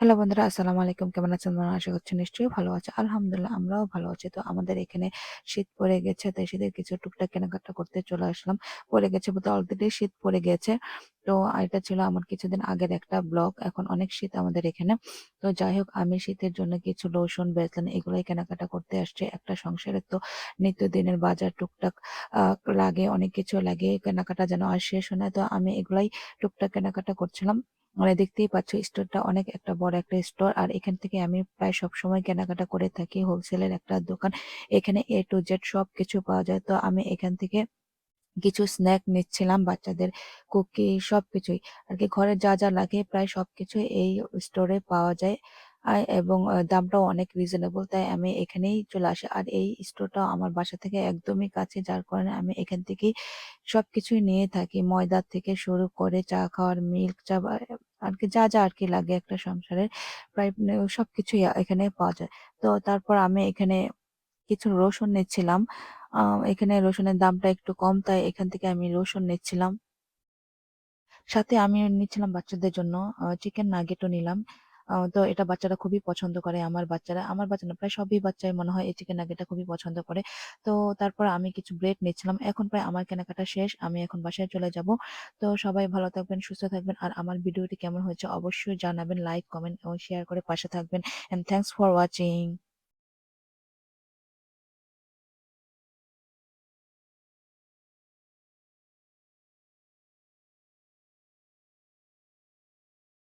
Hello বন্ধুরা, আসসালামু আলাইকুম। কেমন আছেন আপনারা? আশা করছি নিশ্চয়ই ভালো আছে। আলহামদুলিল্লাহ আমরাও ভালো আছি। তো আমাদের এখানে শীত পড়ে গেছে। তাই শীতের কিছু টুকটাক কেনাকাটা করতে চলে আসলাম। পড়ে গেছে বলতে অলরেডি শীত পড়ে গিয়েছে। তো এটা ছিল আমার কিছুদিন আগের একটা ব্লগ। এখন অনেক শীত আমাদের এখানে। তো যাই হোক, আমি শীতের জন্য কিছু লোশন, ভ্যাসলিন এগুলাই কেনাকাটা করতে আসছি। একটা সংসারে তো নিত্যদিনের বাজার টুকটাক আ লাগে, অনেক কিছু লাগে। কেনাকাটা যেন আর শেষ হয় না। তো আমি এগুলাই টুকটাক কেনাকাটা করছিলাম। মানে দেখতেই পাচ্ছ, স্টোরটা অনেক একটা বড় একটা স্টোর। আর এখান থেকে আমি প্রায় সবসময় কেনাকাটা করে থাকি। হোলসেলের একটা দোকান। এখানে A to Z সবকিছু পাওয়া যায়। তো আমি এখান থেকে কিছু স্ন্যাক নিচ্ছিলাম, বাচ্চাদের কুকি সবকিছুই। আরকি ঘরে যা, যা লাগে প্রায় সবকিছুই এই স্টোরে পাওয়া যায়। এবং দামটাও অনেক রিজনেবল। তাই আমি এখানেই চলে আসি। আর এই স্টোরটাও আমার বাসা থেকে একদমই কাছে, যার কারণে আমি এখান থেকেই সবকিছুই নিয়ে থাকি। ময়দা থেকে শুরু করে চা খাওয়ার মিল্ক চা বা আরকি যা, যা আরকি লাগে একটা সংসারের প্রায় সবকিছুই এখানে পাওয়া যায়। তো তারপর আমি এখানে কিছু রসুন নিচ্ছিলাম। আ এখানে রসুনের দামটা একটু কম, তাই এখান থেকে আমি রসুন নিচ্ছিলাম। সাথে আমি নিচ্ছিলাম বাচ্চাদের জন্য চিকেন নাগেটও নিলাম। তো এটা বাচ্চারা খুবই পছন্দ করে। আমার বাচ্চা না, প্রায় সবই বাচ্চাই মনে হয় এই চিকেন নাগেটটা খুবই পছন্দ করে। তো তারপর আমি কিছু ব্রেড নিচ্ছিলাম। এখন প্রায় আমার কেনাকাটা শেষ। আমি এখন বাসায় চলে যাব। তো সবাই ভালো থাকবেন, সুস্থ থাকবেন। আর আমার ভিডিওটি কেমন হয়েছে অবশ্যই জানাবেন। লাইক, কমেন্ট ও শেয়ার করে পাশে থাকবেন। Thanks for watching.